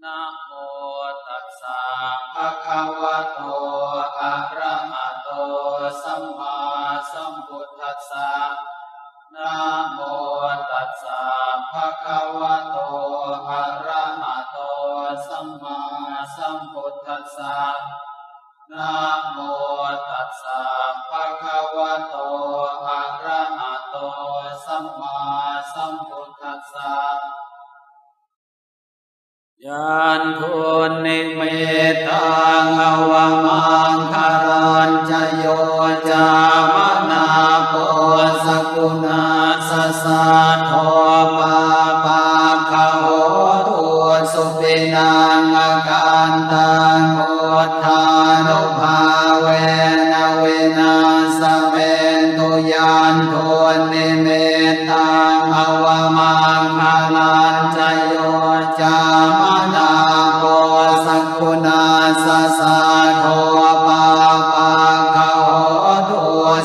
นะโมตัสสะภะคะวะโตอะระหะโตสัมมาสัมพุทธัสสะนะโมตัสสะภะคะวะโตอะระหะโตสัมมาสัมพุทธัสสะนะโมตัสสะภะคะวะโตอะระหะโตสัมมาสัมพุทธัสสะยานทุนนิมิตังอวมังคารัญจโยจามนาโปสกุณาสสะโทปาปาคโหตุสุปินังอาการตังโอทานุภาเวนะเวนะสเมนตุยานทุนนิมิตังอวมังคารัญจโยจามนาโปสกุณาสสะโทปาปาคโหตุ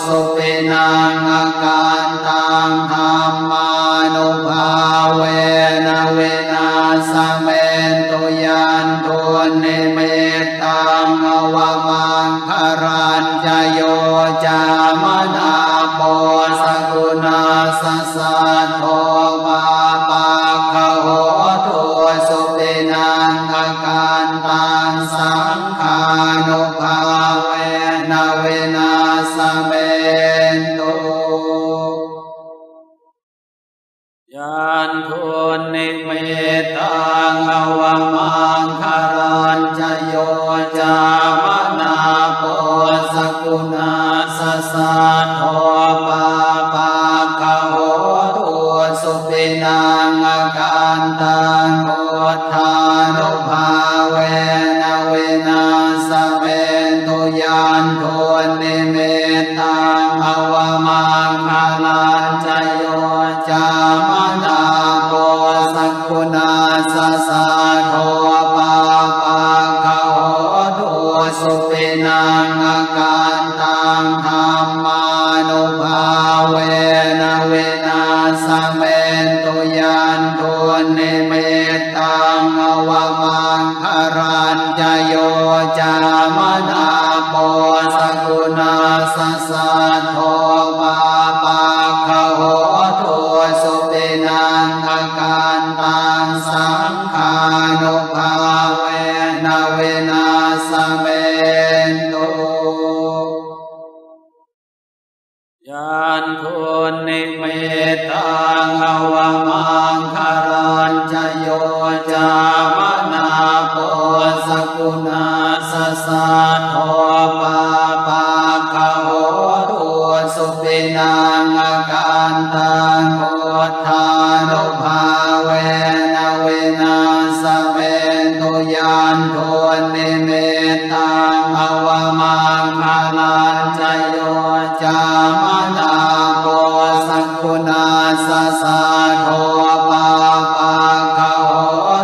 สุปินังอาการตังธรรมานุภาเวนะเวนะสเมนตุยานทุนนิมิตังอวมังคารัญจโยจามนาโปสกุณาสสะโทปาปาคโหตุสุปินังอาการตังสังขานุภาเวนะเวนะสเมนตุยานทุนนิมิตังอวมังคารัญจโยจามนาโปสกุณาสสะโทปาปาคโหตุสุปินังอาการตังโอทานุภาเวนะเวนะสเมนตุยานทุนนิมิตังอวมังคารัญจโยจามนาโปสกุณาสสะโทปาปาคโหตุสุปินังอาการตังธรรมานุภาเวนะเวนะสเมนตุยานทุนนิมิตังอวมังคารัญจโยจามนาโปสกุณาสสะโทปาปาคโหตุสุปินังอาการตังสังขานุภาเวนะเวนะสเมนตุยานทุนนิมิตังอวมังคารัญจโยจามนาโปสกุณาสสะโทปาปาคโหตุสุปินังอาการตังโอทานุภาเวนะเวนะสเมนตุยานทุนนิมิตังอวมังคารัญจโยจามนาโปสกุณาสสะโทปาปาคโห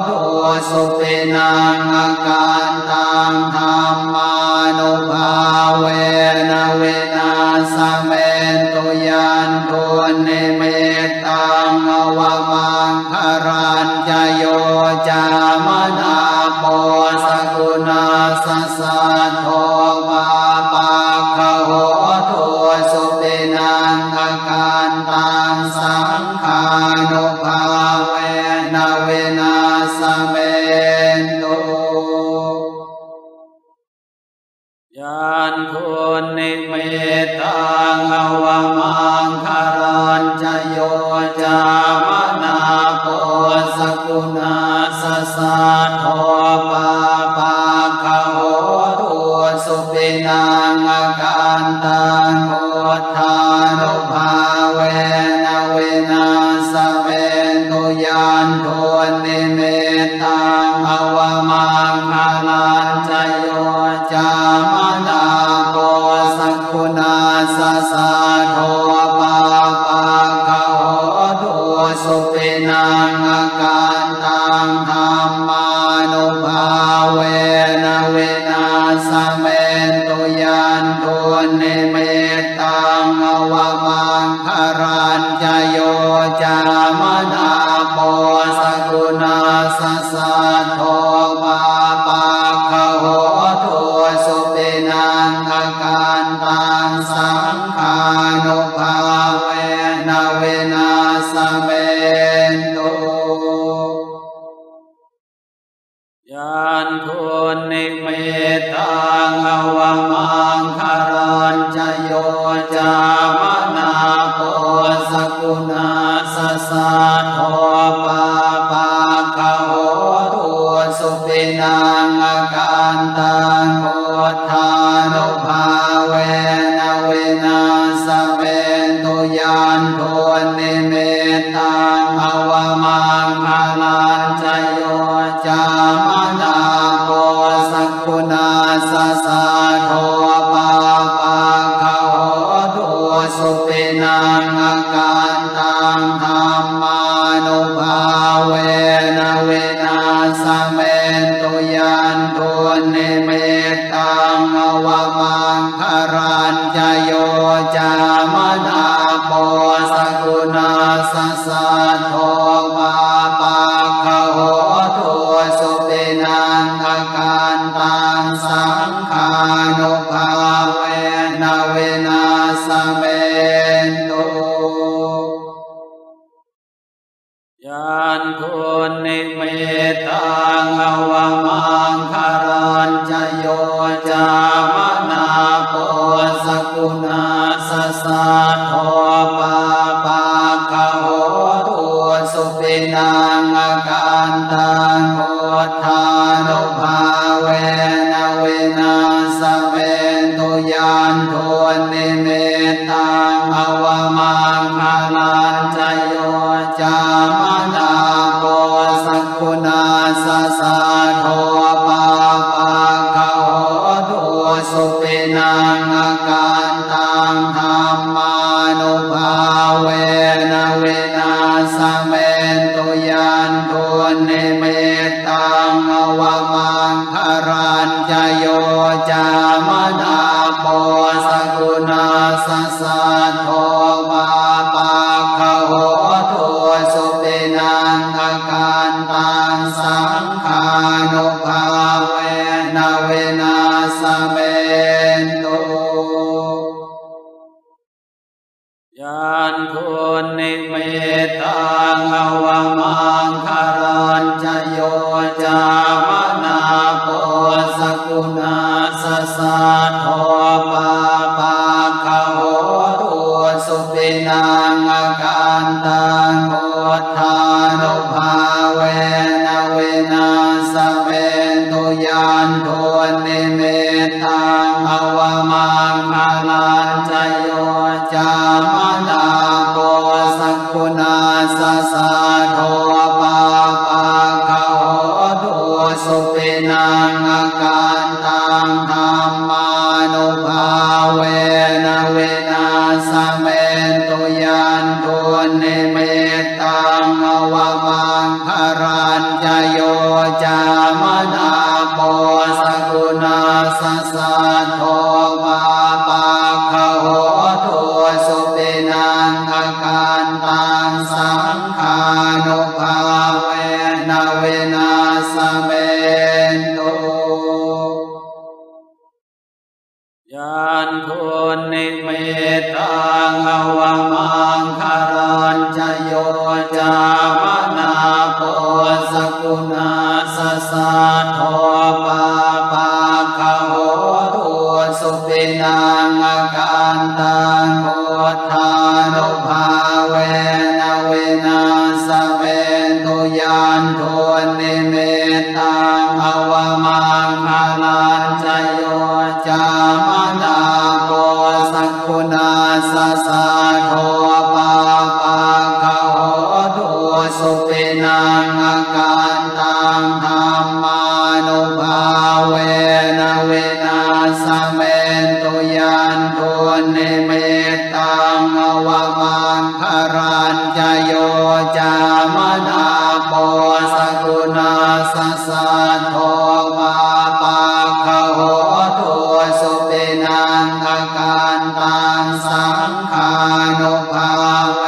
ตุสุปินังอาการตังธรรมานุภาเวนะเวนะสเมนตุยานทุนนิมิตังอวมังคารัญจโยจามนาโปสกุณาสสะโทปาปาคโหตุสุปินังอาการตังสังขานุภาเวนะเวนะสเมนตุยานทุนนิมิตังอวมังคารัญจโยจามนาโปสกุณาสสะโทปาปาคโหตุสุปินังอาการตังโอทานุภาเวนะเวนะสเมนตุยานทุ นนิเมตังอวมังคาลันจโยจามนาโกสักขุนาสสะโทปาปะคะโหตุสุปินังอาการตังธรรมานุภาเวนะเวนัสเมนตุยันตุนิเมตังอวมังคารัญจโยจามนาโปสกุณาสสะโทปาปะคะโหตุสุปินังอาการตังสังขานุภาเวนะเวนัสเมนตุยันทุนนิเมตังอวมังคารัญจโยจามนาโปสกุณาสสะโทปาปะคะโหตุสุปินังอาการตังโคทานุภาเวนะเวนัสเมนตุยันทุนนิเมตังอวมังคารัญจโยจามนาโปสกุณาสสะโทปาปะคะโหตุสุปินังอาการตังธรรมานุภาเวนะเวนัสเมนตุยันทุนนิเมตังอวมังคารัญจโยจามนาโปสกุณาสสะโทปาปะคะโหตุสุปินังอาการตังสังขานุภาเวนะเวนัสเมนตุยันทุนนิเมตังอวมังคารัญจโยจามนาโปสกุณาสสะโทปาปะคะโหตุสุปินังอาการตังโคทานุภาเวนะเวนัสเมนตุยันทุนนิเมตังอวมังคารัญจโยจามนาโปสกุณาสสะโทปาปะคะโหตุสุปินังอาการตังธรรมานุภาเวนะเวนัสเมนตุยันทุนนิเมตังอวมังคารัญจโยจามนาโปสกุณาสสะโทปาปะคะโหตุสุปินังอาการตังสังขานุภาเวนะเวนัสเมนตุยันทุนนิเมตังอวมังคารัญจโยจามนาโปสกุณาสสะโทปาปะคะโหตุสุปินังอาการตังโคทานุภาเวนะเวนัสเมนตุยันทุนนิเมตังอวมังคารัญจโยจามนาโปสกุณาสสะโทปาปะคะโหตุสุปินังอาการตังธรรมานุภาเวนะเวนัสเมนตุยันทุนนิเมตังอวมังคารัญจโยจามนาโปสกุณาสสะโทปาปะคะโหตุสุปินังอาการตังสังขานุภาเวนะเวนัสเมนตุยันทุนนิเมตังอวมังคารัญจโยจามนาโปสกุณาสสะโทปาปะคะโหตุสุปินังอาการตังโคทานุภาเวนะเวนัสเมนตุยันทุนนิเมตังอวมังคารัญจโยจามนาโปสกุณาสสะโทปาปะคะโหตุสุปินังอา การตังธรรมานุภาเวนะเวนัสเมนตุยันทุนิมิตตังอวมังคารัญจโยจามนาโปสกุณาสสะโทปาปะคะโหตุสุปินังอาการตังสังขานุภาเว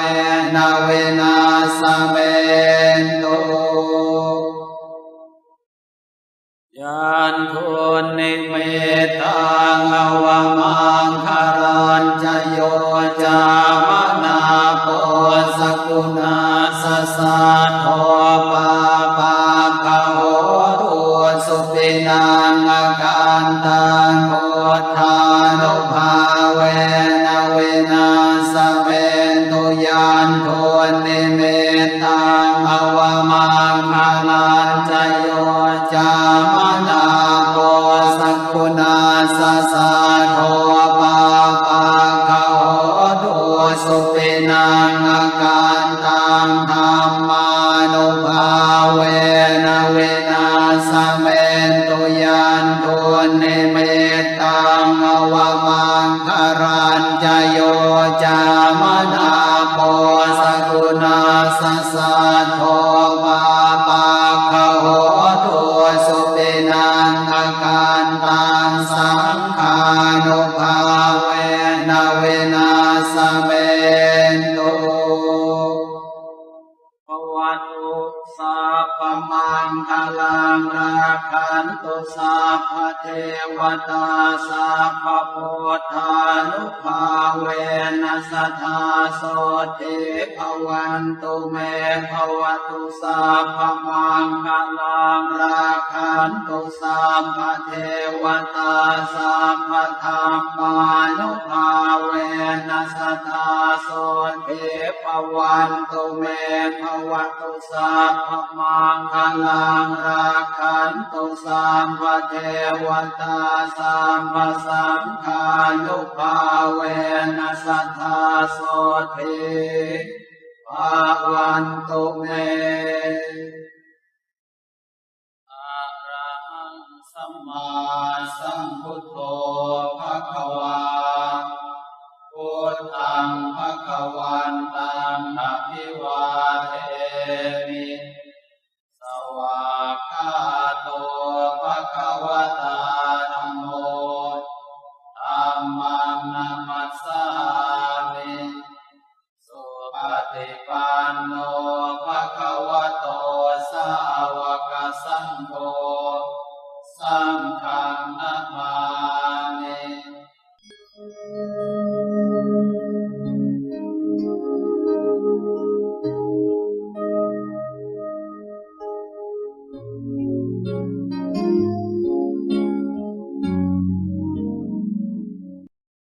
นะเวนัสเมนตุยันทุนิมิตตังอวมังคารัญจโยจามนาโปสกุณาสสะโทปาปะคะโหตุสุปินังอาการตังโพธานุภาเวนะเวนัสเมนตุยันทุนิมิตตังอวมังคารัญจโยจามนาโปสกุณาสสะโทปาปะคะโหตุสุปินังอาการตังธรรมานุภาเวนะเวนัสเมนตุยันทุนิมิตตังอวมังคารัญจโยจามนาโปสกุณาสสะโทปาปะคะโหตุสุปินังอาการตังสังขานุภาเวนะเวนัสเมนตุภวตุสัพพมังคลังราคันตุสัพพเทวตาสัพพพุทธานุภาเวนัสสทธาโสติภวันตุเมภวตุสัพพมังคลังราคันตุสัพพเทวตาสัพพธรรมานุภาเวนัสสทธาโสติภวันตุเมภวตุสัพพมังคลังราคันตุสัพพเทวตาสัพพสังฆานุภาเวนัสสทธาโสติภวันตุเมอะระหังสัมมาสัมพุทโธภควาพุทธังภควันตังอภิวาเทมิสวา